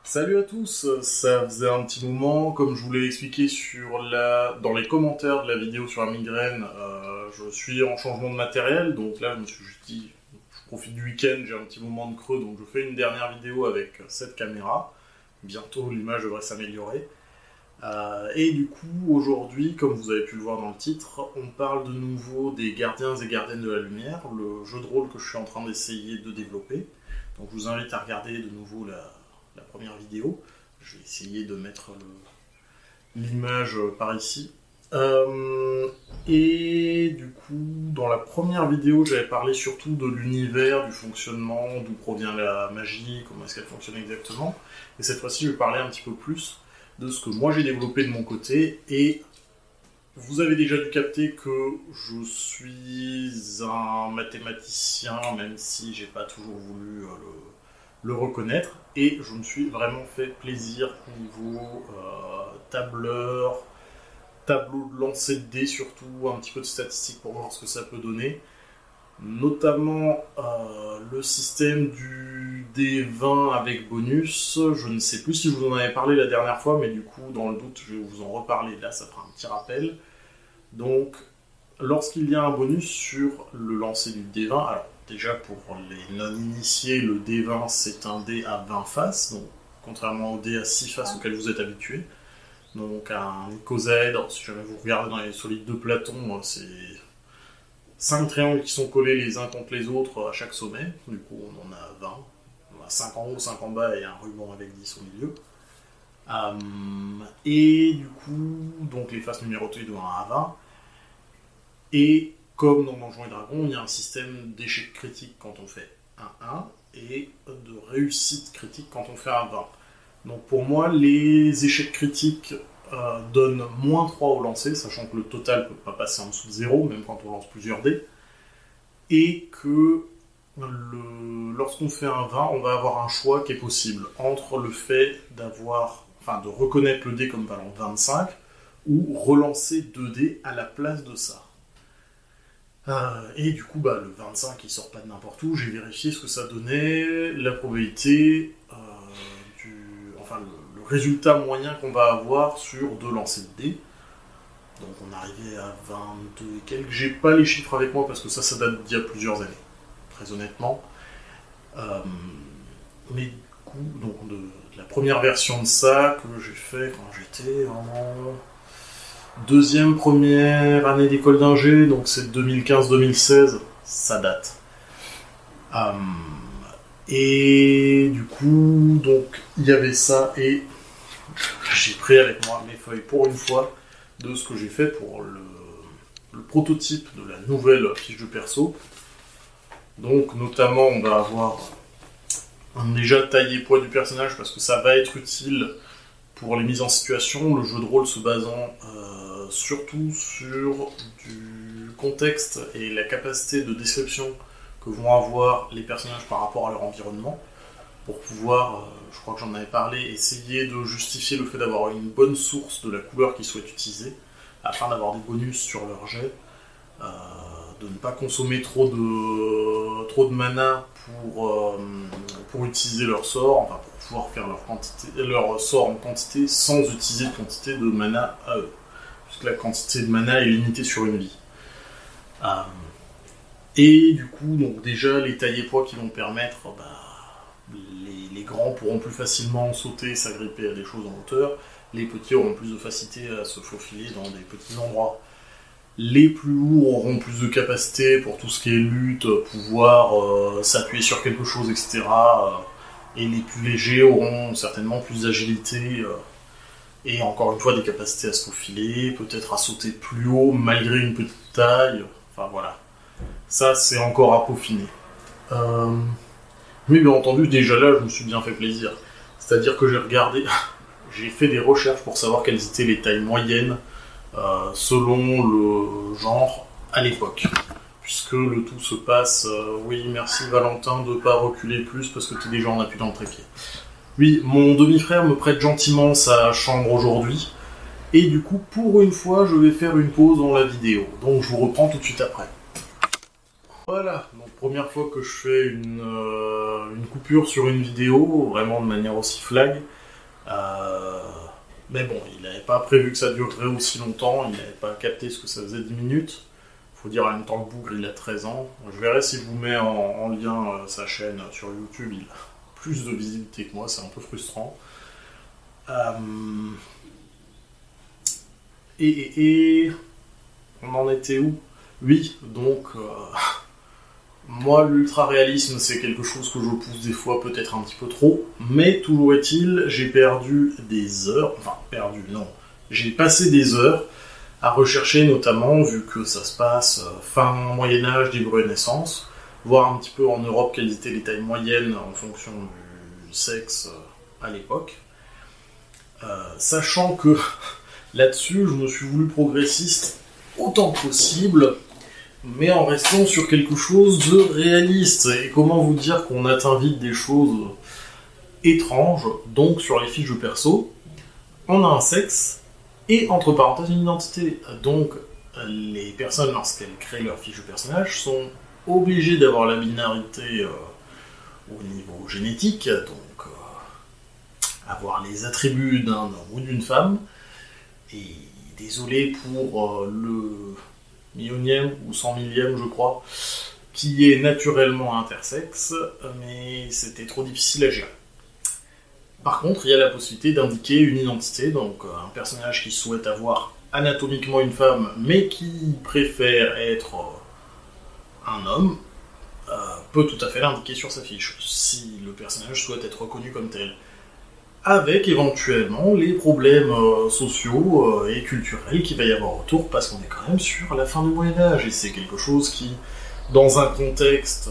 Salut à tous, ça faisait un petit moment, comme je vous l'ai expliqué dans les commentaires de la vidéo sur la migraine, je suis en changement de matériel, donc là je me suis juste dit, je profite du week-end, j'ai un petit moment de creux, donc je fais une dernière vidéo avec cette caméra. Bientôt l'image devrait s'améliorer. Et du coup, aujourd'hui, comme vous avez pu le voir dans le titre, on parle de nouveau des gardiens et gardiennes de la lumière, le jeu de rôle que je suis en train d'essayer de développer. Donc je vous invite à regarder de nouveau la première vidéo. Je vais essayer de mettre l'image par ici. Et du coup, dans la première vidéo, j'avais parlé surtout de l'univers, du fonctionnement, d'où provient la magie, comment est-ce qu'elle fonctionne exactement. Et cette fois-ci, je vais parler un petit peu plus de ce que moi j'ai développé de mon côté. Et vous avez déjà dû capter que je suis un mathématicien, même si j'ai pas toujours voulu le reconnaître. Et je me suis vraiment fait plaisir niveau tableur, tableau de lancer de dés surtout, un petit peu de statistiques pour voir ce que ça peut donner. Notamment le système du D20 avec bonus. Je ne sais plus si je vous en avais parlé la dernière fois, mais du coup, dans le doute, je vais vous en reparler. Là, ça fera un petit rappel. Donc, lorsqu'il y a un bonus sur le lancer du D20, alors déjà pour les non-initiés, le D20 c'est un dé à 20 faces, donc contrairement au dé à 6 faces auquel vous êtes habitué. Donc un icosaèdre, si jamais vous regardez dans les solides de Platon, c'est 5 triangles qui sont collés les uns contre les autres à chaque sommet. Du coup on en a 20. On a 5 en haut, 5 en bas et un ruban avec 10 au milieu. Et du coup, donc les faces numérotées de 1 à 20. Et comme dans Donjons et Dragons, il y a un système d'échec critique quand on fait un 1 et de réussite critique quand on fait un 20. Donc pour moi, les échecs critiques donnent moins 3 au lancer, sachant que le total ne peut pas passer en dessous de 0, même quand on lance plusieurs dés. Et que lorsqu'on fait un 20, on va avoir un choix qui est possible entre le fait de reconnaître le dé comme valant 25 ou relancer 2 dés à la place de ça. Et du coup, le 25 il sort pas de n'importe où, j'ai vérifié ce que ça donnait, la probabilité le résultat moyen qu'on va avoir sur 2 lancers de dés. Donc on arrivait à 22 et quelques. J'ai pas les chiffres avec moi parce que ça date d'il y a plusieurs années, très honnêtement. Mais du coup, donc de la première version de ça que j'ai fait quand j'étais en première année d'école d'ingé, donc c'est 2015-2016, ça date. Et du coup, donc il y avait ça et j'ai pris avec moi mes feuilles pour une fois de ce que j'ai fait pour le prototype de la nouvelle fiche de perso. Donc notamment on va avoir un déjà taillé poids du personnage parce que ça va être utile pour les mises en situation, le jeu de rôle se basant surtout sur du contexte et la capacité de description que vont avoir les personnages par rapport à leur environnement, pour pouvoir, je crois que j'en avais parlé, essayer de justifier le fait d'avoir une bonne source de la couleur qu'ils souhaitent utiliser, afin d'avoir des bonus sur leur jet, de ne pas consommer trop de mana pour utiliser leur sort, enfin pour pouvoir faire leur sort en quantité sans utiliser de quantité de mana à eux, puisque la quantité de mana est limitée sur une vie. Et du coup, donc déjà les taillés poids qui vont permettre, les grands pourront plus facilement sauter, s'agripper à des choses en hauteur, les petits auront plus de facilité à se faufiler dans des petits endroits. Les plus lourds auront plus de capacité pour tout ce qui est lutte, pouvoir s'appuyer sur quelque chose, etc. Et les plus légers auront certainement plus d'agilité et encore une fois des capacités à se faufiler, peut-être à sauter plus haut malgré une petite taille. Enfin voilà. Ça, c'est encore à peaufiner. Mais bien entendu, déjà là, je me suis bien fait plaisir. C'est-à-dire que j'ai regardé, j'ai fait des recherches pour savoir quelles étaient les tailles moyennes selon le genre à l'époque. Puisque le tout se passe... oui, merci Valentin de ne pas reculer plus parce que tu es déjà en appui dans le trépied. Oui, mon demi-frère me prête gentiment sa chambre aujourd'hui. Et du coup, pour une fois, je vais faire une pause dans la vidéo. Donc je vous reprends tout de suite après. Voilà, donc première fois que je fais une coupure sur une vidéo, vraiment de manière aussi flag. Euh, mais bon, il n'avait pas prévu que ça durerait aussi longtemps, il n'avait pas capté ce que ça faisait 10 minutes. Faut dire en même temps que Bougre, il a 13 ans. Je verrai si je vous mets en lien sa chaîne sur YouTube, il a plus de visibilité que moi, c'est un peu frustrant. Euh, et on en était où? Oui, donc moi l'ultra-réalisme c'est quelque chose que je pousse des fois peut-être un petit peu trop, mais toujours est-il, j'ai perdu des heures, enfin perdu non, j'ai passé des heures à rechercher notamment, vu que ça se passe fin Moyen-Âge, début Renaissance, voir un petit peu en Europe quelles étaient les tailles moyennes en fonction du sexe à l'époque. Sachant que là-dessus, je me suis voulu progressiste autant que possible, mais en restant sur quelque chose de réaliste. Et comment vous dire qu'on atteint vite des choses étranges, donc sur les fiches de perso, on a un sexe, et entre parenthèses une identité. Donc les personnes, lorsqu'elles créent leur fiche de personnage, sont obligées d'avoir la binarité au niveau génétique, donc avoir les attributs d'un homme ou d'une femme. Et désolé pour le millionième ou 100 millième, je crois, qui est naturellement intersexe, mais c'était trop difficile à gérer. Par contre, il y a la possibilité d'indiquer une identité, donc un personnage qui souhaite avoir anatomiquement une femme, mais qui préfère être un homme, peut tout à fait l'indiquer sur sa fiche, si le personnage souhaite être reconnu comme tel. Avec éventuellement les problèmes sociaux et culturels qu'il va y avoir autour, parce qu'on est quand même sur la fin du Moyen-Âge, et c'est quelque chose qui, dans un contexte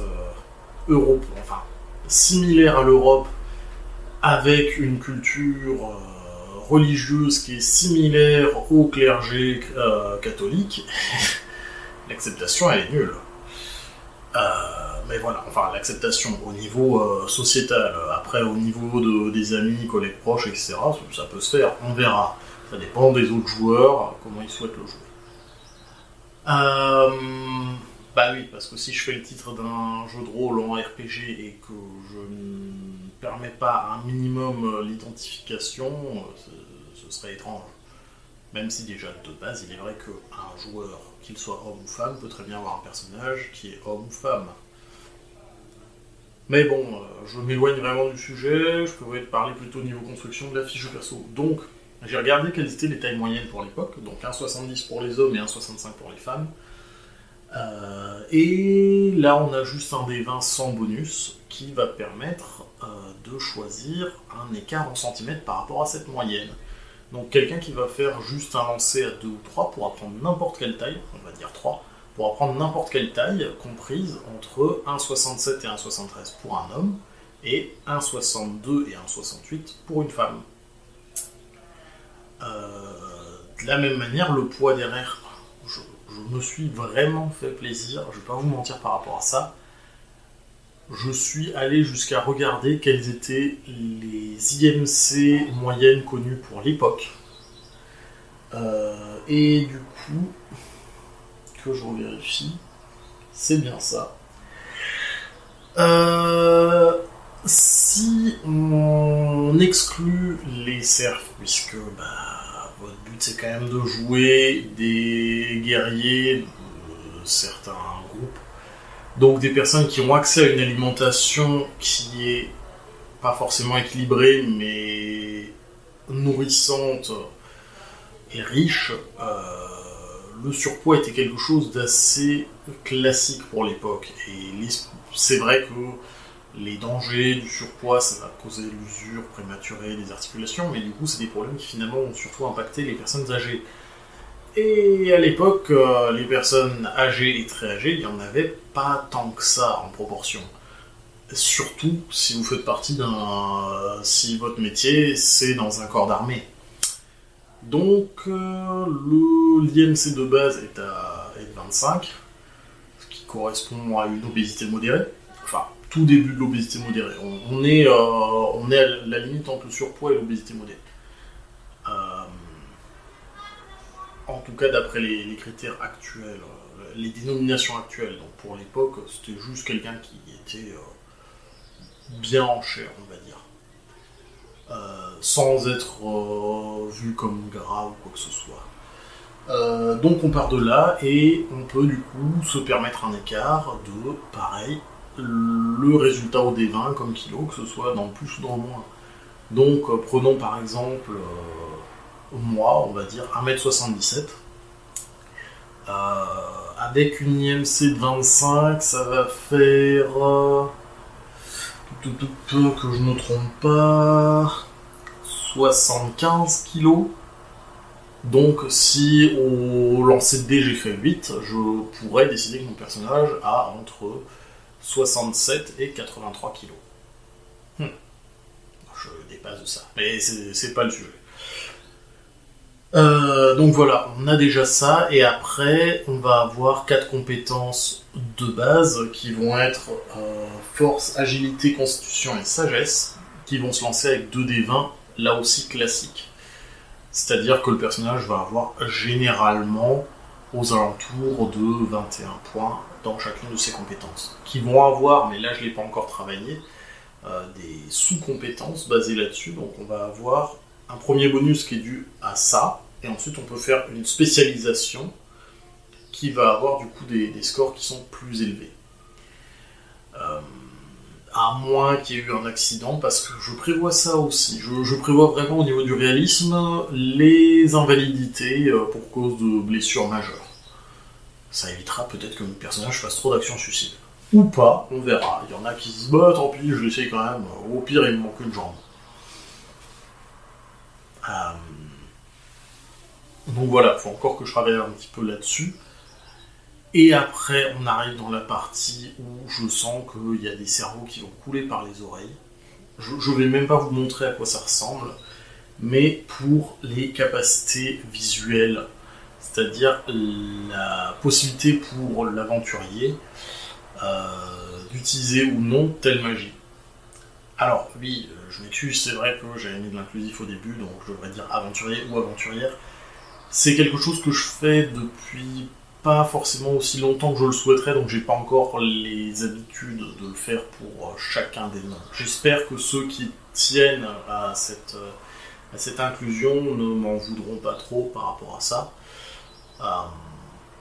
enfin, similaire à l'Europe, avec une culture religieuse qui est similaire au clergé catholique, l'acceptation elle est nulle. Mais voilà, enfin l'acceptation au niveau sociétal, après au niveau des amis, collègues proches, etc., ça peut se faire, on verra. Ça dépend des autres joueurs, comment ils souhaitent le jouer. Bah oui, parce que si je fais le titre d'un jeu de rôle en RPG et que je ne permets pas un minimum l'identification, ce serait étrange. Même si déjà de base, il est vrai qu'un joueur, qu'il soit homme ou femme, peut très bien avoir un personnage qui est homme ou femme. Mais bon, je m'éloigne vraiment du sujet, je pourrais parler plutôt au niveau construction de la fiche de perso. Donc, j'ai regardé quelles étaient les tailles moyennes pour l'époque, donc 1,70 pour les hommes et 1,65 pour les femmes. Et là, on a juste un des 20 sans bonus qui va permettre de choisir un écart en centimètres par rapport à cette moyenne. Donc quelqu'un qui va faire juste un lancer à 2 ou 3 pour apprendre n'importe quelle taille, on va dire 3, pour apprendre n'importe quelle taille comprise entre 1,67 et 1,73 pour un homme et 1,62 et 1,68 pour une femme. De la même manière, le poids derrière, je me suis vraiment fait plaisir, je vais pas vous mentir par rapport à ça. Je suis allé jusqu'à regarder quelles étaient les IMC moyennes connues pour l'époque. Et du coup, que je revérifie, c'est bien ça. Si on exclut les serfs, puisque votre but c'est quand même de jouer des guerriers de certains groupes, donc des personnes qui ont accès à une alimentation qui est pas forcément équilibrée, mais nourrissante et riche, le surpoids était quelque chose d'assez classique pour l'époque. Et c'est vrai que les dangers du surpoids, ça va causer l'usure prématurée des articulations, mais du coup, c'est des problèmes qui finalement ont surtout impacté les personnes âgées. Et à l'époque, les personnes âgées et très âgées, il n'y en avait pas tant que ça en proportion. Surtout si vous faites partie si votre métier, c'est dans un corps d'armée. Donc, l'IMC de base est de 25, ce qui correspond à une obésité modérée. Enfin, tout début de l'obésité modérée. On est à la limite entre le surpoids et l'obésité modérée. En tout cas, d'après les critères actuels les dénominations actuelles. Donc pour l'époque, c'était juste quelqu'un qui était bien en chair, on va dire. Sans être vu comme gras ou quoi que ce soit. Donc on part de là et on peut du coup se permettre un écart de, pareil, le résultat au D20 comme kilo, que ce soit dans le plus ou dans le moins. Donc prenons par exemple moi, on va dire 1m77. Avec une IMC de 25, ça va faire... que je ne me trompe pas... 75 kilos. Donc si au lancer de dés j'ai fait 8, je pourrais décider que mon personnage a entre 67 et 83 kilos. Je dépasse de ça, mais c'est pas le sujet. Donc voilà, on a déjà ça, et après on va avoir 4 compétences de base qui vont être force, agilité, constitution et sagesse, qui vont se lancer avec 2d20, là aussi classique. C'est-à-dire que le personnage va avoir généralement aux alentours de 21 points dans chacune de ses compétences. Qui vont avoir, mais là je ne l'ai pas encore travaillé, des sous-compétences basées là-dessus. Donc on va avoir un premier bonus qui est dû à ça, et ensuite on peut faire une spécialisation qui va avoir du coup des scores qui sont plus élevés. À moins qu'il y ait eu un accident, parce que je prévois ça aussi. Je prévois vraiment au niveau du réalisme les invalidités pour cause de blessures majeures. Ça évitera peut-être que mon personnage fasse trop d'actions suicides. Ou pas, on verra. Il y en a qui se disent bah tant pis, je l'essaye quand même. Au pire, il me manque une jambe. Donc voilà, il faut encore que je travaille un petit peu là-dessus. Et après, on arrive dans la partie où je sens qu'il y a des cerveaux qui vont couler par les oreilles. Je vais même pas vous montrer à quoi ça ressemble, mais pour les capacités visuelles, c'est-à-dire la possibilité pour l'aventurier d'utiliser ou non telle magie. Alors oui, je m'excuse, c'est vrai que j'avais mis de l'inclusif au début, donc je devrais dire aventurier ou aventurière. C'est quelque chose que je fais depuis pas forcément aussi longtemps que je le souhaiterais, donc j'ai pas encore les habitudes de le faire pour chacun des noms. J'espère que ceux qui tiennent à cette inclusion ne m'en voudront pas trop par rapport à ça.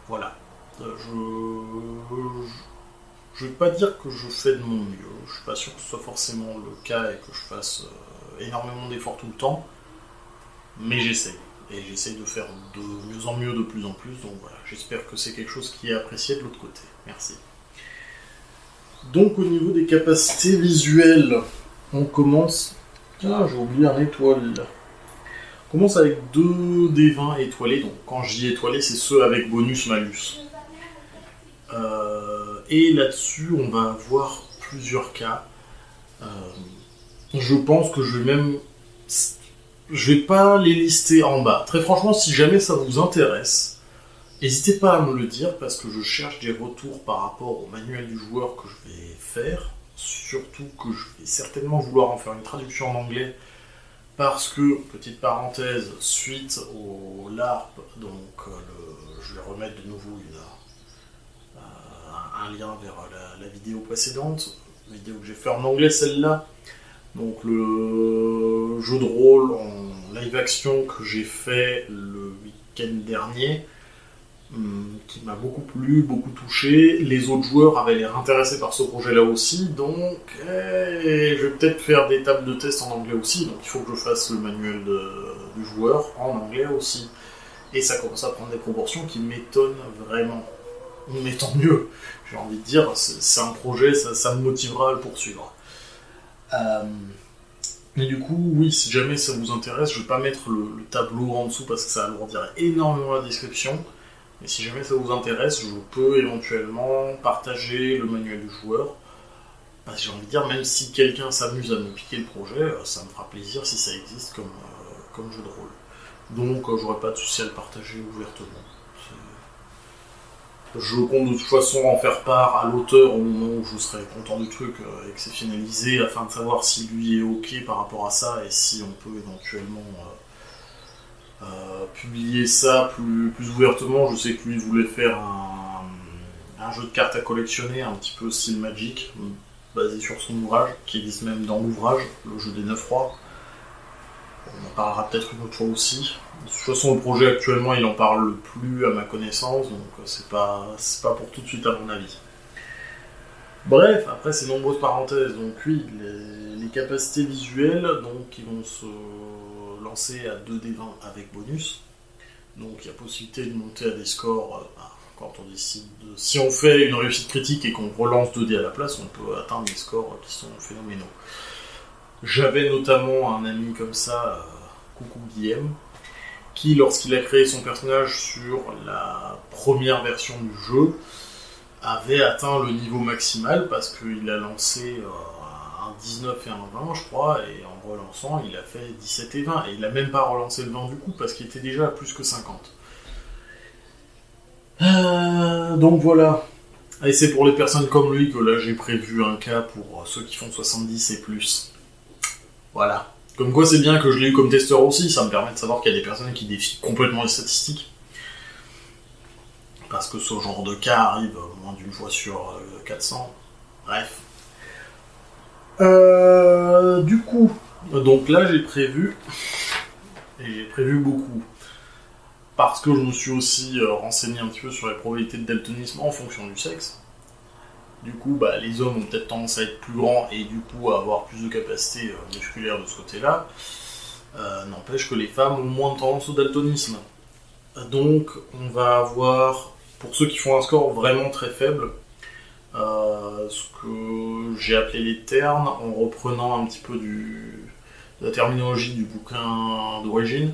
Voilà. Je vais pas dire que je fais de mon mieux, je suis pas sûr que ce soit forcément le cas et que je fasse énormément d'efforts tout le temps, mais j'essaye. Et j'essaye de faire de mieux en mieux de plus en plus, donc voilà, j'espère que c'est quelque chose qui est apprécié de l'autre côté. Merci. Donc au niveau des capacités visuelles, on commence... Ah, j'ai oublié un étoile. On commence avec 2 D20 étoilés, donc quand je dis étoilés, c'est ceux avec bonus-malus. Et là-dessus, on va avoir plusieurs cas. Je pense que je vais même... Je vais pas les lister en bas. Très franchement, si jamais ça vous intéresse, n'hésitez pas à me le dire, parce que je cherche des retours par rapport au manuel du joueur que je vais faire. Surtout que je vais certainement vouloir en faire une traduction en anglais, parce que, petite parenthèse, suite au LARP, donc je vais remettre de nouveau un lien vers la vidéo précédente, la vidéo que j'ai fait en anglais, celle-là. Donc le jeu de rôle en live action que j'ai fait le week-end dernier, qui m'a beaucoup plu, beaucoup touché. Les autres joueurs avaient l'air intéressés par ce projet-là aussi, donc je vais peut-être faire des tables de test en anglais aussi, donc il faut que je fasse le manuel du joueur en anglais aussi. Et ça commence à prendre des proportions qui m'étonnent vraiment. Mais tant mieux, j'ai envie de dire, c'est un projet, ça me motivera à le poursuivre. Et du coup, oui, si jamais ça vous intéresse, je vais pas mettre le tableau en dessous parce que ça alourdirait énormément la description. Mais si jamais ça vous intéresse, je peux éventuellement partager le manuel du joueur. Parce que j'ai envie de dire, même si quelqu'un s'amuse à me piquer le projet, ça me fera plaisir si ça existe comme jeu de rôle. Donc, j'aurais pas de souci à le partager ouvertement. Je compte de toute façon en faire part à l'auteur au moment où je serai content du truc et que c'est finalisé, afin de savoir si lui est ok par rapport à ça et si on peut éventuellement publier ça plus ouvertement. Je sais que lui voulait faire un jeu de cartes à collectionner, un petit peu style Magic, basé sur son ouvrage, qui existe même dans l'ouvrage, le jeu des 9 rois. On en parlera peut-être une autre fois aussi. De toute façon, le projet actuellement, il en parle plus à ma connaissance, donc c'est pas pour tout de suite à mon avis. Bref, après ces nombreuses parenthèses, donc oui, les capacités visuelles, donc qui vont se lancer à 2D20 avec bonus. Donc il y a possibilité de monter à des scores quand on décide de... Si on fait une réussite critique et qu'on relance 2D à la place, on peut atteindre des scores qui sont phénoménaux. J'avais notamment un ami comme ça, coucou Guillaume, qui lorsqu'il a créé son personnage sur la première version du jeu, avait atteint le niveau maximal parce qu'il a lancé un 19 et un 20 je crois, et en relançant il a fait 17 et 20, et il a même pas relancé le 20 du coup parce qu'il était déjà à plus que 50. Donc voilà. Et c'est pour les personnes comme lui que là j'ai prévu un cas pour ceux qui font 70 et plus. Voilà. Comme quoi c'est bien que je l'ai eu comme testeur aussi, ça me permet de savoir qu'il y a des personnes qui défient complètement les statistiques. Parce que ce genre de cas arrive moins d'une fois sur 400. Bref. Du coup, donc là j'ai prévu, et j'ai prévu beaucoup. Parce que je me suis aussi renseigné un petit peu sur les probabilités de daltonisme en fonction du sexe. Du coup, les hommes ont peut-être tendance à être plus grands et du coup à avoir plus de capacités musculaires de ce côté-là. N'empêche que les femmes ont moins de tendance au daltonisme. Donc on va avoir, pour ceux qui font un score vraiment très faible, ce que j'ai appelé les ternes, en reprenant un petit peu de la terminologie du bouquin d'origine.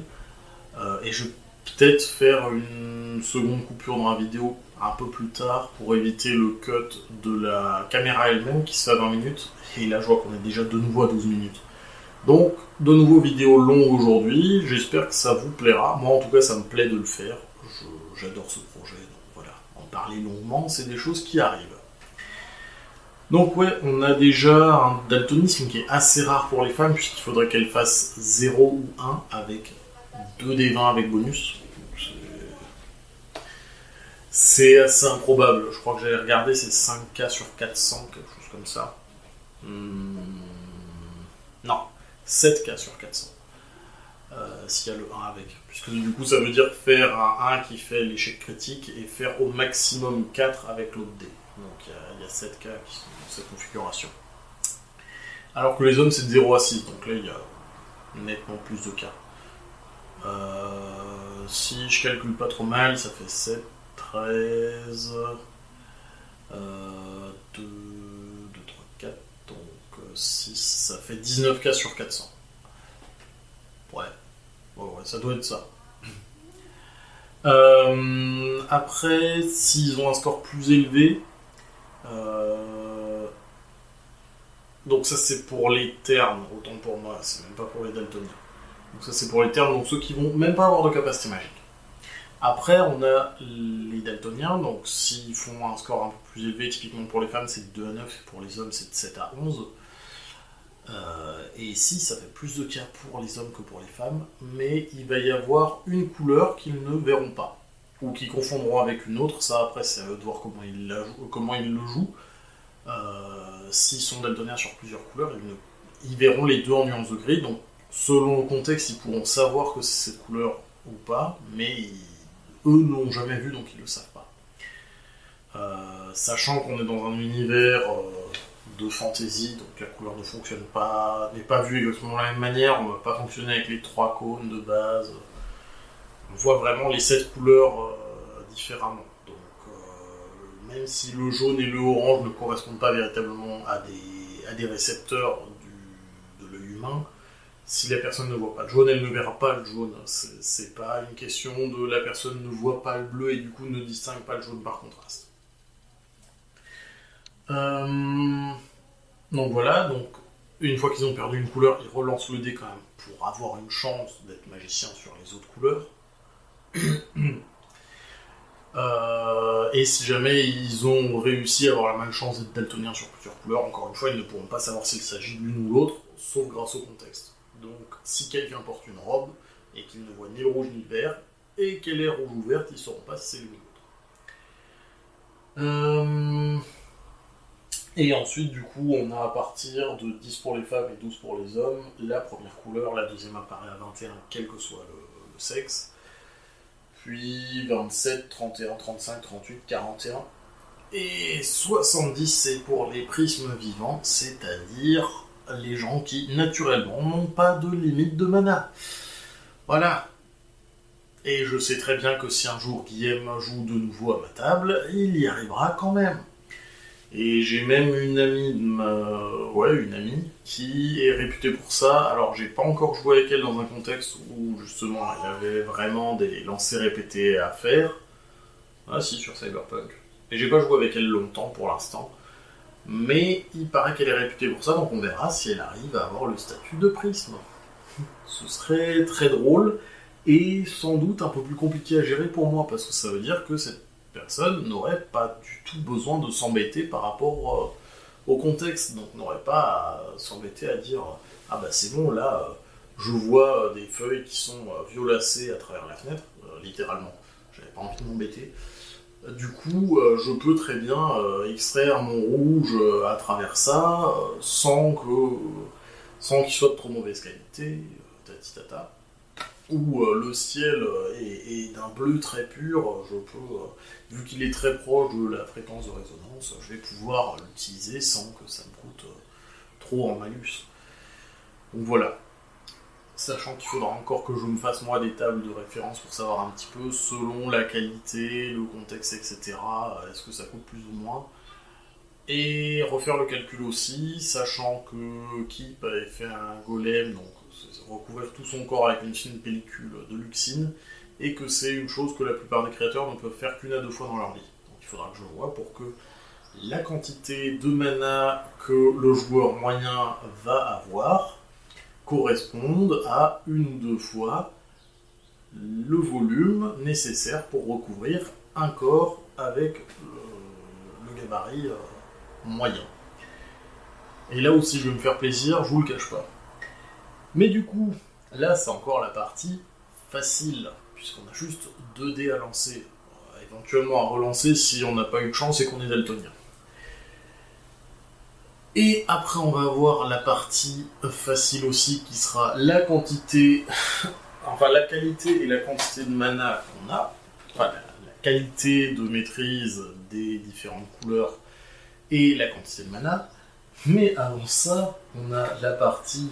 Et je vais peut-être faire une seconde coupure dans la vidéo un peu plus tard pour éviter le cut de la caméra elle-même qui se fait à 20 minutes. Et là je vois qu'on est déjà de nouveau à 12 minutes. Donc, de nouveau vidéo longue aujourd'hui, j'espère que ça vous plaira. Moi en tout cas ça me plaît de le faire, j'adore ce projet, donc voilà, en parler longuement, c'est des choses qui arrivent. Donc ouais, on a déjà un daltonisme qui est assez rare pour les femmes, puisqu'il faudrait qu'elles fassent 0 ou 1 avec 2D20 avec bonus. C'est assez improbable, je crois que j'avais regardé, c'est 5K sur 400, quelque chose comme ça. Non, 7K sur 400. S'il y a le 1 avec. Puisque du coup ça veut dire faire un 1 qui fait l'échec critique et faire au maximum 4 avec l'autre dé. Donc il y a 7 cas qui sont dans cette configuration. Alors que les hommes c'est de 0 à 6, donc là il y a nettement plus de cas. Si je calcule pas trop mal, ça fait 7, 13, 2, 2, 3, 4, donc 6, ça fait 19 cas sur 400. Ouais, ça doit être ça. Après, s'ils ont un score plus élevé, donc ça c'est pour les ternes, autant pour moi, c'est même pas pour les daltoniens. Donc ça c'est pour les ternes, donc ceux qui vont même pas avoir de capacité magique. Après on a les daltoniens, donc s'ils font un score un peu plus élevé, typiquement pour les femmes c'est de 2 à 9, pour les hommes c'est de 7 à 11. Et ici, ça fait plus de cas pour les hommes que pour les femmes, mais il va y avoir une couleur qu'ils ne verront pas, ou qu'ils confondront avec une autre. Ça, après, c'est à eux de voir comment ils le jouent. S'ils sont daltoniens sur plusieurs couleurs, ils verront les deux en nuances de gris, donc selon le contexte, ils pourront savoir que c'est cette couleur ou pas, mais eux n'ont jamais vu, donc ils ne le savent pas. Sachant qu'on est dans un univers de fantasy, donc la couleur ne fonctionne pas, n'est pas vue exactement de la même manière, on ne va pas fonctionner avec les 3 cônes de base. On voit vraiment les 7 couleurs différemment. Donc même si le jaune et le orange ne correspondent pas véritablement à des récepteurs de l'œil humain, si la personne ne voit pas le jaune, elle ne verra pas le jaune. C'est pas une question de la personne ne voit pas le bleu et du coup ne distingue pas le jaune par contraste. Donc voilà, donc une fois qu'ils ont perdu une couleur, ils relancent le dé quand même pour avoir une chance d'être magicien sur les autres couleurs. Et si jamais ils ont réussi à avoir la malchance d'être daltonien sur plusieurs couleurs, encore une fois, ils ne pourront pas savoir s'il s'agit de l'une ou l'autre, sauf grâce au contexte. Donc si quelqu'un porte une robe et qu'il ne voit ni le rouge ni le vert, et qu'elle est rouge ou verte, ils ne sauront pas si c'est l'une ou l'autre. Euh, Et ensuite, du coup, on a à partir de 10 pour les femmes et 12 pour les hommes, la première couleur, la deuxième apparaît à 21, quel que soit le sexe. Puis 27, 31, 35, 38, 41. Et 70, c'est pour les prismes vivants, c'est-à-dire les gens qui, naturellement, n'ont pas de limite de mana. Voilà. Et je sais très bien que si un jour Guillaume joue de nouveau à ma table, il y arrivera quand même. Et j'ai même une amie, une amie qui est réputée pour ça. Alors j'ai pas encore joué avec elle dans un contexte où justement il y avait vraiment des lancers répétés à faire. Ah si, sur Cyberpunk. Et j'ai pas joué avec elle longtemps pour l'instant. Mais il paraît qu'elle est réputée pour ça, donc on verra si elle arrive à avoir le statut de prisme. Ce serait très drôle et sans doute un peu plus compliqué à gérer pour moi, parce que ça veut dire que cette personne n'aurait pas du tout besoin de s'embêter par rapport au contexte, donc n'aurait pas à s'embêter à dire ah bah c'est bon là, je vois des feuilles qui sont violacées à travers la fenêtre, littéralement, j'avais pas envie de m'embêter. Du coup, je peux très bien extraire mon rouge à travers ça, sans qu'il soit de trop mauvaise qualité, tatitata. Où le ciel est d'un bleu très pur, je peux, vu qu'il est très proche de la fréquence de résonance, je vais pouvoir l'utiliser sans que ça me coûte trop en malus. Donc voilà. Sachant qu'il faudra encore que je me fasse moi des tables de référence pour savoir un petit peu, selon la qualité, le contexte, etc., est-ce que ça coûte plus ou moins. Et refaire le calcul aussi, sachant que Kip avait fait un golem, donc recouvrir tout son corps avec une fine pellicule de luxine, et que c'est une chose que la plupart des créateurs ne peuvent faire qu'une à deux fois dans leur vie. Donc il faudra que je vois pour que la quantité de mana que le joueur moyen va avoir corresponde à une ou deux fois le volume nécessaire pour recouvrir un corps avec le gabarit moyen. Et là aussi je vais me faire plaisir, je vous le cache pas. Mais du coup, là c'est encore la partie facile, puisqu'on a juste 2 dés à lancer, éventuellement à relancer si on n'a pas eu de chance et qu'on est daltonien. Et après on va avoir la partie facile aussi, qui sera la quantité, enfin la qualité et la quantité de mana qu'on a, enfin la qualité de maîtrise des différentes couleurs et la quantité de mana. Mais avant ça, on a la partie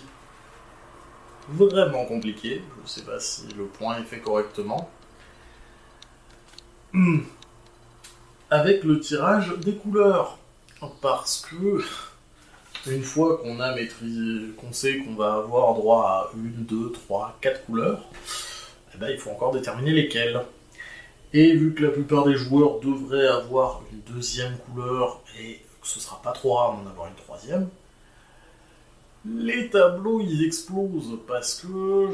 vraiment compliquée, je ne sais pas si le point est fait correctement, avec le tirage des couleurs. Parce que une fois qu'on a maîtrisé, qu'on sait qu'on va avoir droit à 1, 2, 3, 4 couleurs, eh ben, il faut encore déterminer lesquelles. Et vu que la plupart des joueurs devraient avoir une deuxième couleur et que ce sera pas trop rare d'en avoir une troisième, les tableaux ils explosent parce que,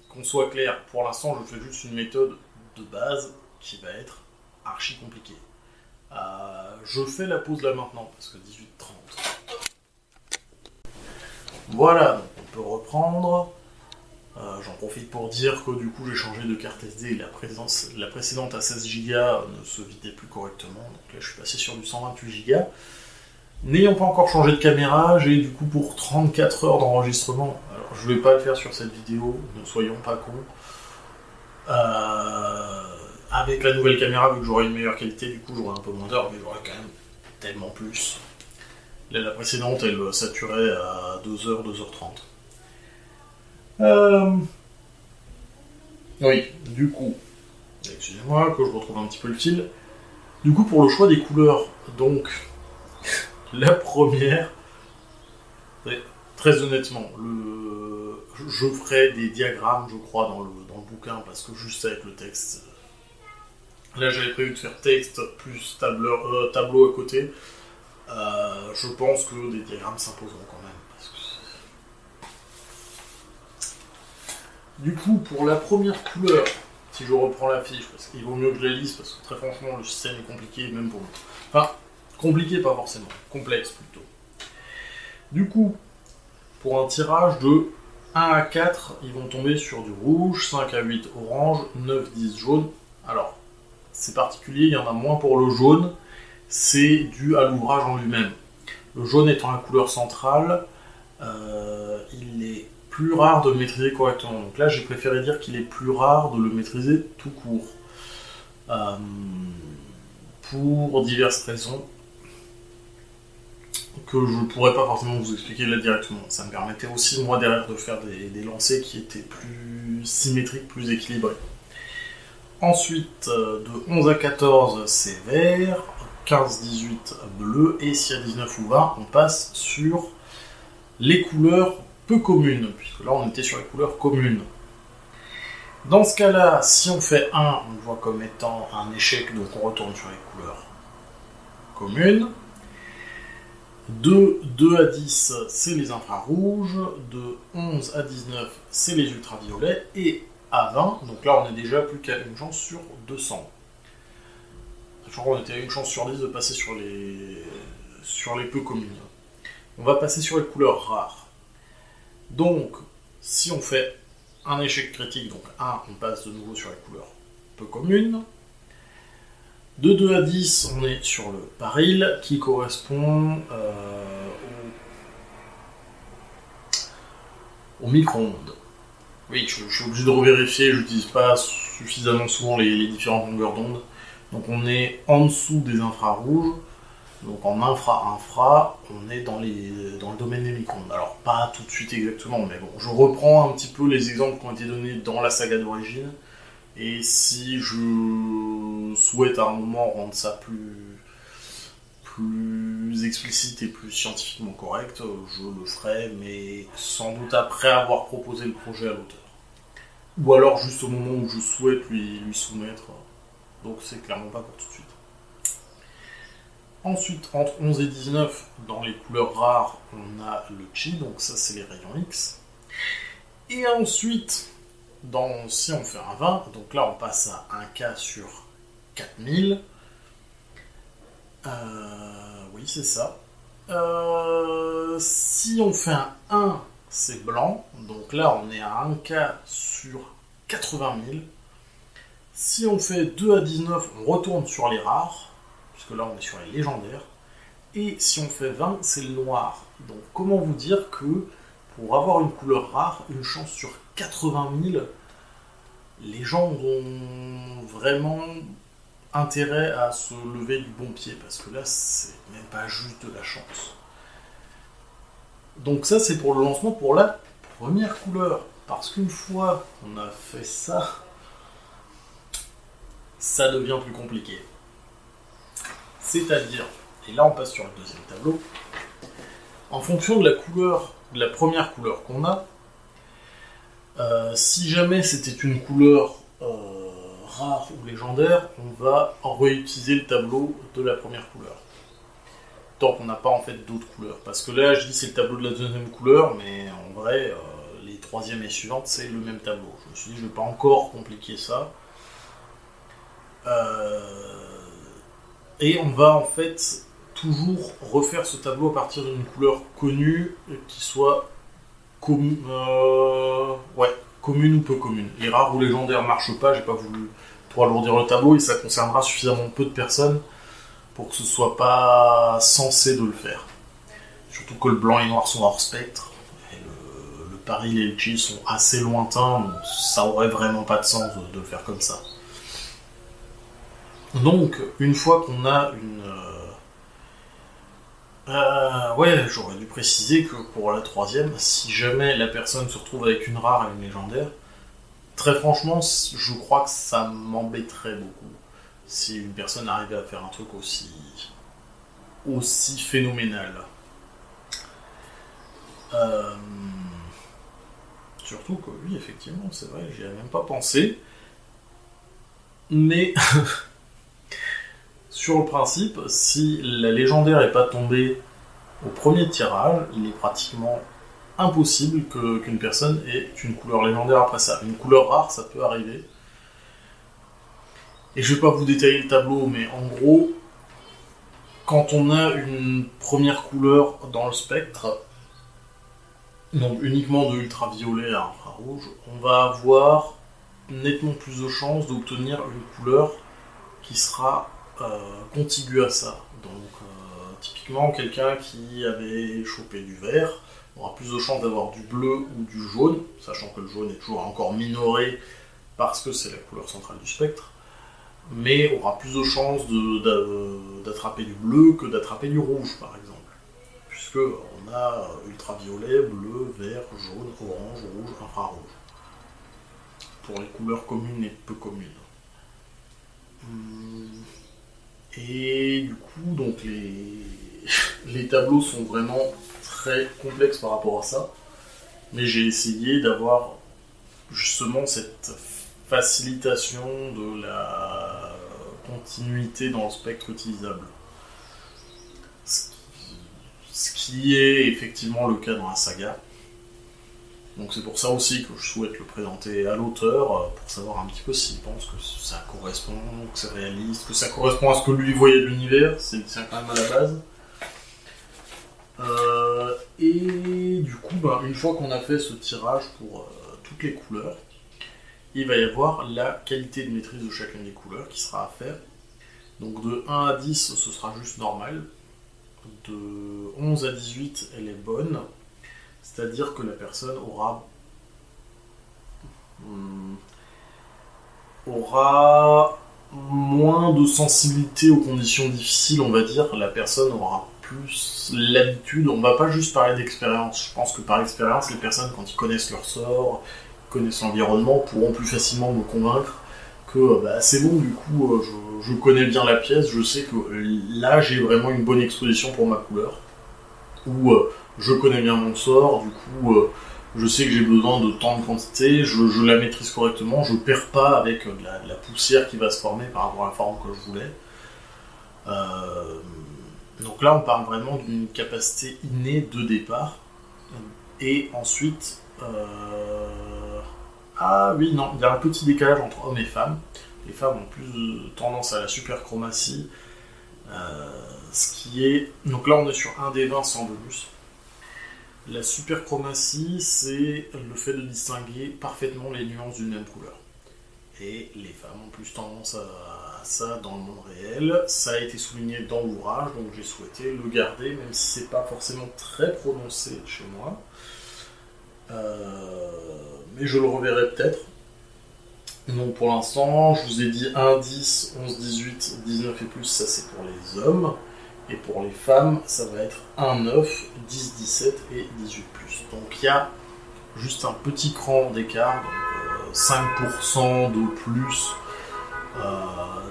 qu'on soit clair, pour l'instant je fais juste une méthode de base qui va être archi compliquée. Je fais la pause là maintenant parce que 18h30. Voilà, donc on peut reprendre. J'en profite pour dire que du coup j'ai changé de carte SD et la précédente à 16 Go ne se vidait plus correctement, donc là je suis passé sur du 128 Go. N'ayant pas encore changé de caméra, j'ai du coup pour 34 heures d'enregistrement, alors je vais pas le faire sur cette vidéo, ne soyons pas cons. Avec la nouvelle caméra, vu que j'aurai une meilleure qualité, du coup j'aurai un peu moins d'heures, mais j'aurai quand même tellement plus. Là, la précédente, elle saturait à 2h, 2h30. Oui, du coup, excusez-moi que je retrouve un petit peu le fil. Du coup, pour le choix des couleurs, donc, la première, très honnêtement, je ferai des diagrammes, je crois, dans le bouquin, parce que juste avec le texte, là j'avais prévu de faire texte plus tableau à côté. Je pense que des diagrammes s'imposeront quand même. Du coup, pour la première couleur, si je reprends la fiche, parce qu'il vaut mieux que je la lise, parce que très franchement, le système est compliqué, même pour moi. Enfin, compliqué pas forcément, complexe plutôt. Du coup, pour un tirage de 1 à 4, ils vont tomber sur du rouge, 5 à 8 orange, 9, 10 jaune. Alors, c'est particulier, il y en a moins pour le jaune, c'est dû à l'ouvrage en lui-même. Le jaune étant la couleur centrale, il est plus rare de le maîtriser correctement. Donc là, j'ai préféré dire qu'il est plus rare de le maîtriser tout court. Pour diverses raisons que je ne pourrais pas forcément vous expliquer là directement. Ça me permettait aussi, moi, derrière, de faire des lancers qui étaient plus symétriques, plus équilibrés. Ensuite, de 11 à 14, c'est vert, 15-18, bleu, et si à 19 ou 20, on passe sur les couleurs peu communes, puisque là, on était sur les couleurs communes. Dans ce cas-là, si on fait 1, on le voit comme étant un échec, donc on retourne sur les couleurs communes. De 2 à 10, c'est les infrarouges. De 11 à 19, c'est les ultraviolets. Et à 20, donc là on est déjà plus qu'à une chance sur 200. Sachant qu'on était à une chance sur 10 de passer sur les peu communes. On va passer sur les couleurs rares. Donc, si on fait un échec critique, donc 1, on passe de nouveau sur les couleurs peu communes. De 2 à 10, on est sur le paril, qui correspond au micro-ondes. Oui, je suis obligé de revérifier, je n'utilise pas suffisamment souvent les différentes longueurs d'onde. Donc on est en dessous des infrarouges, donc en infra, on est dans le domaine des micro-ondes. Alors pas tout de suite exactement, mais bon, je reprends un petit peu les exemples qui ont été donnés dans la saga d'origine, et si je souhaite à un moment rendre ça plus explicite et plus scientifiquement correct, je le ferai, mais sans doute après avoir proposé le projet à l'auteur. Ou alors juste au moment où je souhaite lui soumettre, donc c'est clairement pas pour tout de suite. Ensuite, entre 11 et 19, dans les couleurs rares, on a le chi, donc ça c'est les rayons X. Et ensuite, si on fait un 20, donc là on passe à 1K sur 4000. Oui, c'est ça. Si on fait un 1, c'est blanc, donc là on est à 1K sur 80 000. Si on fait 2 à 19, on retourne sur les rares, puisque là on est sur les légendaires. Et si on fait 20, c'est le noir. Donc comment vous dire que pour avoir une couleur rare, une chance sur 80 000, les gens ont vraiment intérêt à se lever du bon pied, parce que là c'est même pas juste de la chance. Donc ça c'est pour le lancement pour la première couleur, parce qu'une fois qu'on a fait ça, ça devient plus compliqué. C'est-à-dire, et là on passe sur le deuxième tableau, en fonction de la couleur, de la première couleur qu'on a, si jamais c'était une couleur rare ou légendaire, on va réutiliser le tableau de la première couleur. Tant qu'on n'a pas en fait d'autres couleurs. Parce que là je dis c'est le tableau de la deuxième couleur, mais en vrai, les troisième et suivantes c'est le même tableau. Je me suis dit je ne vais pas encore compliquer ça. Et on va en fait toujours refaire ce tableau à partir d'une couleur connue qui soit commune ou peu commune. Les rares ou légendaires ne marchent pas, j'ai pas voulu trop alourdir le tableau et ça concernera suffisamment peu de personnes pour que ce soit pas censé de le faire. Surtout que le blanc et le noir sont hors spectre, et le paril et le chi sont assez lointains, donc ça aurait vraiment pas de sens de le faire comme ça. Donc, une fois qu'on a une... j'aurais dû préciser que pour la troisième, si jamais la personne se retrouve avec une rare et une légendaire, très franchement, je crois que ça m'embêterait beaucoup si une personne arrivait à faire un truc aussi phénoménal. Surtout que oui, effectivement, c'est vrai, j'y avais même pas pensé. Mais sur le principe, si la légendaire n'est pas tombée au premier tirage, il est pratiquement impossible qu'une personne ait une couleur légendaire après ça. Une couleur rare, ça peut arriver. Et je vais pas vous détailler le tableau, mais en gros, quand on a une première couleur dans le spectre, donc uniquement de ultraviolet à infrarouge, on va avoir nettement plus de chances d'obtenir une couleur qui sera contigu à ça. Donc, typiquement, quelqu'un qui avait chopé du vert aura plus de chances d'avoir du bleu ou du jaune, sachant que le jaune est toujours encore minoré parce que c'est la couleur centrale du spectre, mais aura plus de chances d'attraper du bleu que d'attraper du rouge, par exemple. Puisque on a ultraviolet, bleu, vert, jaune, orange, rouge, infrarouge. Pour les couleurs communes et peu communes. Et du coup, donc les tableaux sont vraiment très complexes par rapport à ça. Mais j'ai essayé d'avoir justement cette facilitation de la continuité dans le spectre utilisable. Ce qui est effectivement le cas dans la saga. Donc c'est pour ça aussi que je souhaite le présenter à l'auteur, pour savoir un petit peu s'il pense que ça correspond, que c'est réaliste, que ça correspond à ce que lui voyait de l'univers, c'est quand même à la base. Et du coup, une fois qu'on a fait ce tirage pour toutes les couleurs, il va y avoir la qualité de maîtrise de chacune des couleurs qui sera à faire. Donc de 1 à 10, ce sera juste normal. De 11 à 18, elle est bonne. C'est-à-dire que la personne aura moins de sensibilité aux conditions difficiles, on va dire. La personne aura plus l'habitude. On va pas juste parler d'expérience. Je pense que par expérience, les personnes, quand ils connaissent leur sort, connaissent l'environnement, pourront plus facilement me convaincre que c'est bon, du coup, je connais bien la pièce, je sais que là, j'ai vraiment une bonne exposition pour ma couleur. Ou je connais bien mon sort, du coup, je sais que j'ai besoin de tant de quantité, je la maîtrise correctement, je perds pas avec de la poussière qui va se former par rapport à la forme que je voulais. Donc là, on parle vraiment d'une capacité innée de départ. Et ensuite... Ah oui, non, il y a un petit décalage entre hommes et femmes. Les femmes ont plus tendance à la superchromatie. Ce qui est... Donc là, on est sur un des 20 sans bonus. La superchromatie, c'est le fait de distinguer parfaitement les nuances d'une même couleur. Et les femmes ont plus tendance à ça dans le monde réel. Ça a été souligné dans l'ouvrage, donc j'ai souhaité le garder, même si c'est pas forcément très prononcé chez moi. Mais je le reverrai peut-être. Donc pour l'instant, je vous ai dit 1, 10, 11, 18, 19 et plus, ça c'est pour les hommes. Et pour les femmes, ça va être 1, 9, 10, 17 et 18 plus. Donc il y a juste un petit cran d'écart, donc 5% de plus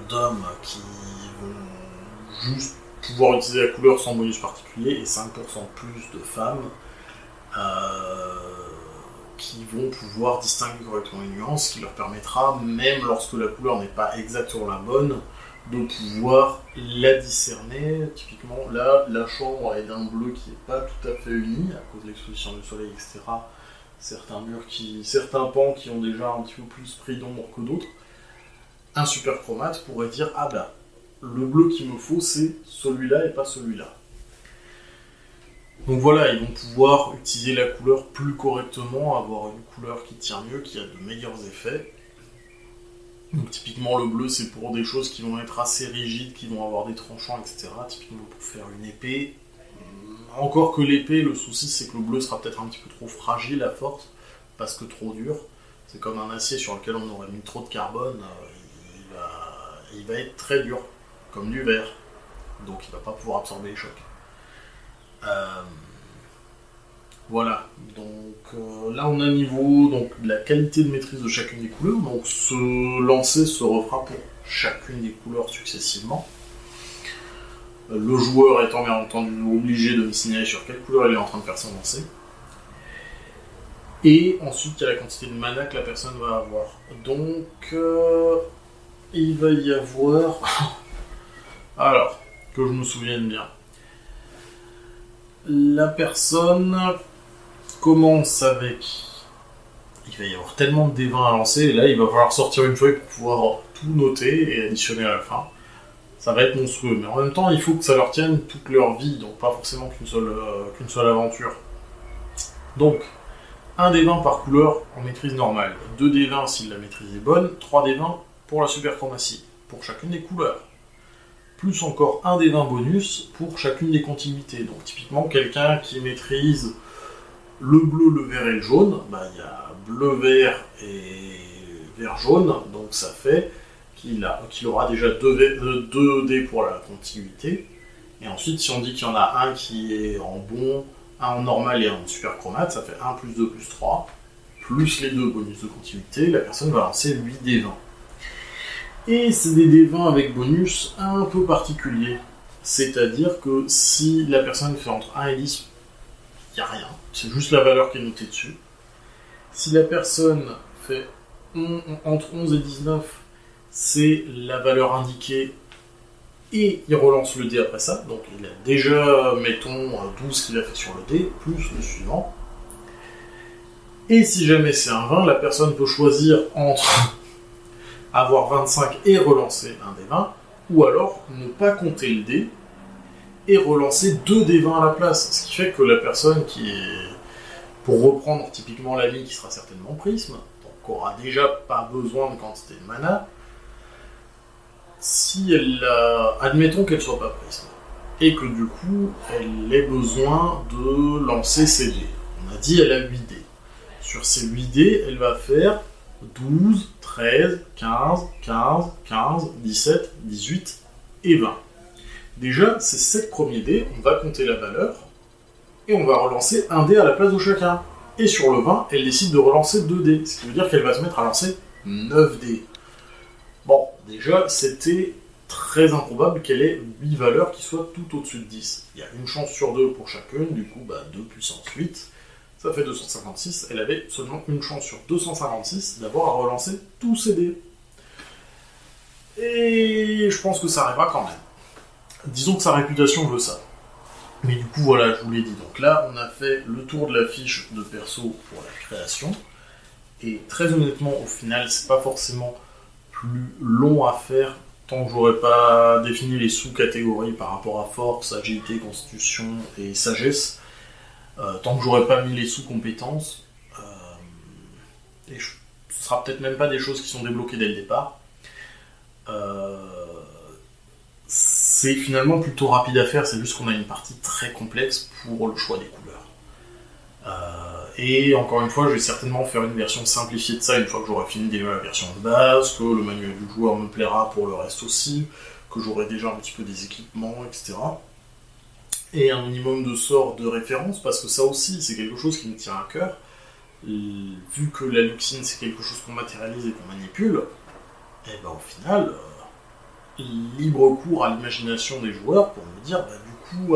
d'hommes qui vont juste pouvoir utiliser la couleur sans bonus particulier, et 5% plus de femmes qui vont pouvoir distinguer correctement les nuances, ce qui leur permettra, même lorsque la couleur n'est pas exactement la bonne, de pouvoir la discerner. Typiquement, là, la chambre est d'un bleu qui n'est pas tout à fait uni, à cause de l'exposition du soleil, etc. Certains pans qui ont déjà un petit peu plus pris d'ombre que d'autres. Un superchromate pourrait dire, le bleu qu'il me faut, c'est celui-là et pas celui-là. Donc voilà, ils vont pouvoir utiliser la couleur plus correctement, avoir une couleur qui tient mieux, qui a de meilleurs effets. Donc typiquement le bleu, c'est pour des choses qui vont être assez rigides, qui vont avoir des tranchants, etc. Typiquement pour faire une épée. Encore que l'épée, le souci c'est que le bleu sera peut-être un petit peu trop fragile à force, parce que trop dur. C'est comme un acier sur lequel on aurait mis trop de carbone, il va être très dur, comme du verre. Donc il va pas pouvoir absorber les chocs. Voilà, donc là on a niveau donc, la qualité de maîtrise de chacune des couleurs, donc ce lancer se refera pour chacune des couleurs successivement. Le joueur étant bien entendu obligé de me signaler sur quelle couleur il est en train de faire son lancer. Et ensuite il y a la quantité de mana que la personne va avoir. Donc il va y avoir... Alors, que je me souvienne bien. La personne commence avec... Il va y avoir tellement de D20 à lancer, et là il va falloir sortir une feuille pour pouvoir tout noter et additionner à la fin. Ça va être monstrueux, mais en même temps il faut que ça leur tienne toute leur vie, donc pas forcément qu'une seule aventure. Donc, 1 D20 par couleur en maîtrise normale, 2 D20 si la maîtrise est bonne, 3 D20 pour la superchromatie. pour chacune des couleurs. Plus encore 1 des 20 bonus pour chacune des continuités. Donc typiquement, quelqu'un qui maîtrise le bleu, le vert et le jaune, il y a bleu, vert et vert, jaune, donc ça fait qu'il aura déjà 2 dés pour la continuité. Et ensuite, si on dit qu'il y en a un qui est en bon, un en normal et un en super chromate, ça fait 1 plus 2 plus 3, plus les 2 bonus de continuité, la personne va lancer 8 dés 20. Et c'est des dés 20 avec bonus un peu particuliers. C'est-à-dire que si la personne fait entre 1 et 10, il n'y a rien. C'est juste la valeur qui est notée dessus. Si la personne fait entre 11 et 19, c'est la valeur indiquée et il relance le dé après ça. Donc il a déjà, mettons, 12 qu'il a fait sur le dé, plus le suivant. Et si jamais c'est un 20, la personne peut choisir entre avoir 25 et relancer un dé 20, ou alors ne pas compter le dé et relancer 2 dés 20 à la place. Ce qui fait que la personne qui est, pour reprendre typiquement l'ami qui sera certainement prisme, donc aura déjà pas besoin de quantité de mana, si elle admettons qu'elle soit pas prisme, et que du coup elle ait besoin de lancer ses dés. On a dit elle a 8 dés. Sur ces 8 dés, elle va faire 12, 13, 15, 15, 15, 17, 18 et 20. Déjà, ces 7 premiers dés, on va compter la valeur, et on va relancer un dé à la place de chacun. Et sur le 20, elle décide de relancer 2 dés, ce qui veut dire qu'elle va se mettre à lancer 9 dés. Bon, déjà, c'était très improbable qu'elle ait 8 valeurs qui soient tout au-dessus de 10. Il y a une chance sur 2 pour chacune, du coup, 2 puissance 8, ça fait 256. Elle avait seulement une chance sur 256 d'avoir à relancer tous ses dés. Et je pense que ça arrivera quand même. Disons que sa réputation veut ça. Mais du coup, voilà, je vous l'ai dit. Donc là, on a fait le tour de la fiche de perso pour la création. Et très honnêtement, au final, c'est pas forcément plus long à faire tant que j'aurais pas défini les sous-catégories par rapport à force, agilité, constitution et sagesse. Tant que j'aurais pas mis les sous-compétences. Et ce sera peut-être même pas des choses qui sont débloquées dès le départ. C'est finalement plutôt rapide à faire, c'est juste qu'on a une partie très complexe pour le choix des couleurs. Et encore une fois, je vais certainement faire une version simplifiée de ça une fois que j'aurai fini déjà la version de base, que le manuel du joueur me plaira pour le reste aussi, que j'aurai déjà un petit peu des équipements, etc. Et un minimum de sorts de référence, parce que ça aussi, c'est quelque chose qui me tient à cœur. Vu que la luxine, c'est quelque chose qu'on matérialise et qu'on manipule, et au final... libre cours à l'imagination des joueurs pour me dire, du coup,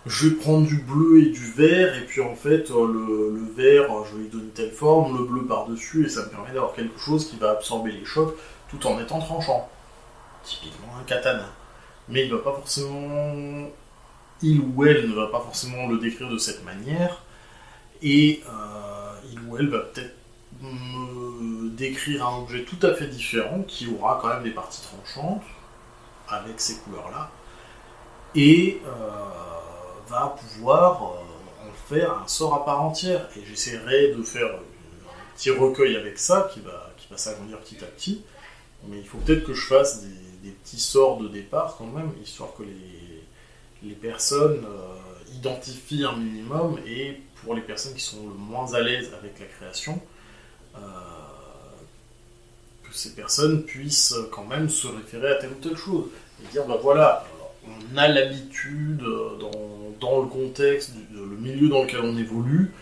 je vais prendre du bleu et du vert, et puis en fait, le vert, je vais lui donner telle forme, le bleu par-dessus, et ça me permet d'avoir quelque chose qui va absorber les chocs tout en étant tranchant. Typiquement un katana. Mais il ou elle ne va pas forcément le décrire de cette manière, et il ou elle va peut-être me décrire un objet tout à fait différent qui aura quand même des parties tranchantes avec ces couleurs-là et va pouvoir en faire un sort à part entière. Et j'essaierai de faire un petit recueil avec ça qui va s'agrandir petit à petit, mais il faut peut-être que je fasse des petits sorts de départ quand même, histoire que les personnes identifient un minimum, et pour les personnes qui sont le moins à l'aise avec la création, que ces personnes puissent quand même se référer à telle ou telle chose et dire voilà, on a l'habitude dans le contexte, le milieu dans lequel on évolue,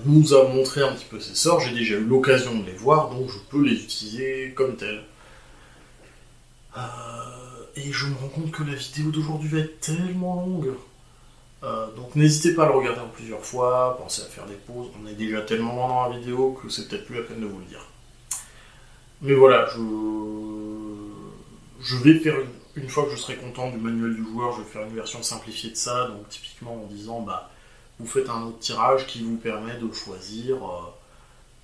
nous a montré un petit peu ces sorts, j'ai déjà eu l'occasion de les voir, donc je peux les utiliser comme tels. Et je me rends compte que la vidéo d'aujourd'hui va être tellement longue. Donc n'hésitez pas à le regarder en plusieurs fois, pensez à faire des pauses, on est déjà tellement loin dans la vidéo que c'est peut-être plus la peine de vous le dire. Mais voilà, je vais faire une fois que je serai content du manuel du joueur, je vais faire une version simplifiée de ça, donc typiquement en disant vous faites un autre tirage qui vous permet de choisir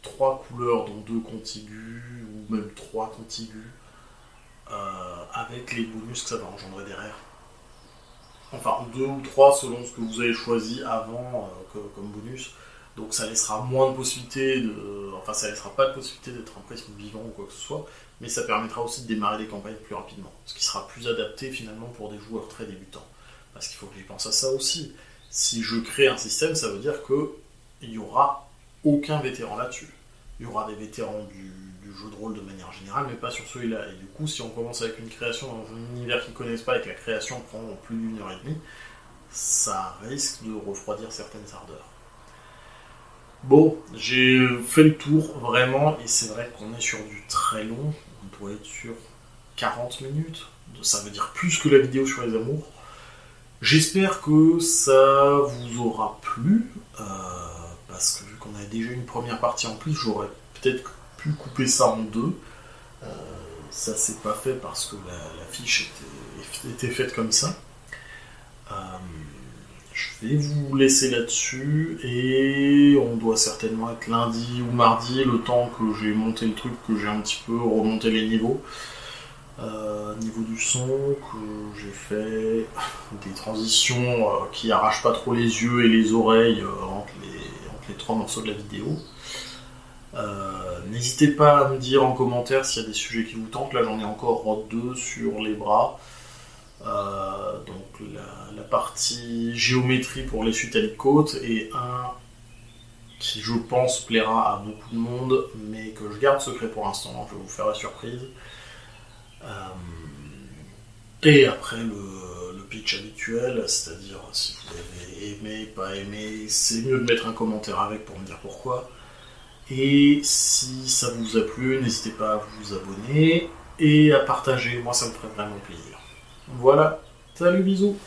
3 couleurs dont 2 contigus, ou même 3 contigus, avec les bonus que ça va engendrer derrière. Enfin, 2 ou 3 selon ce que vous avez choisi avant comme bonus. Donc ça laissera moins de possibilités enfin ça laissera pas de possibilité d'être un prisme vivant ou quoi que ce soit, mais ça permettra aussi de démarrer des campagnes plus rapidement, ce qui sera plus adapté finalement pour des joueurs très débutants. Parce qu'il faut que j'y pense à ça aussi. Si je crée un système, ça veut dire qu'il n'y aura aucun vétéran là-dessus. Il y aura des vétérans du jeu de rôle de manière générale, mais pas sur celui-là. Et du coup, si on commence avec une création dans un univers qu'ils ne connaissent pas et que la création prend plus d'une heure et demie, ça risque de refroidir certaines ardeurs. Bon, j'ai fait le tour vraiment, et c'est vrai qu'on est sur du très long. On doit être sur 40 minutes. Ça veut dire plus que la vidéo sur les amours. J'espère que ça vous aura plu, parce que vu qu'on a déjà une première partie en plus, j'aurais peut-être pu couper ça en deux. Ça s'est pas fait parce que la fiche était faite comme ça. Je vais vous laisser là-dessus, et on doit certainement être lundi ou mardi, le temps que j'ai monté le truc, que j'ai un petit peu remonté les niveaux. Niveau du son, que j'ai fait des transitions qui arrachent pas trop les yeux et les oreilles entre les trois morceaux de la vidéo. N'hésitez pas à me dire en commentaire s'il y a des sujets qui vous tentent. Là j'en ai encore 2 sur les bras. Donc la partie géométrie pour les suites à l'île-côte, et un qui je pense plaira à beaucoup de monde, mais que je garde secret pour l'instant, je vais vous faire la surprise. Et après le pitch habituel, c'est-à-dire si vous avez aimé, pas aimé, c'est mieux de mettre un commentaire avec pour me dire pourquoi. Et si ça vous a plu, n'hésitez pas à vous abonner et à partager, moi ça me ferait vraiment plaisir. Voilà, salut, bisous.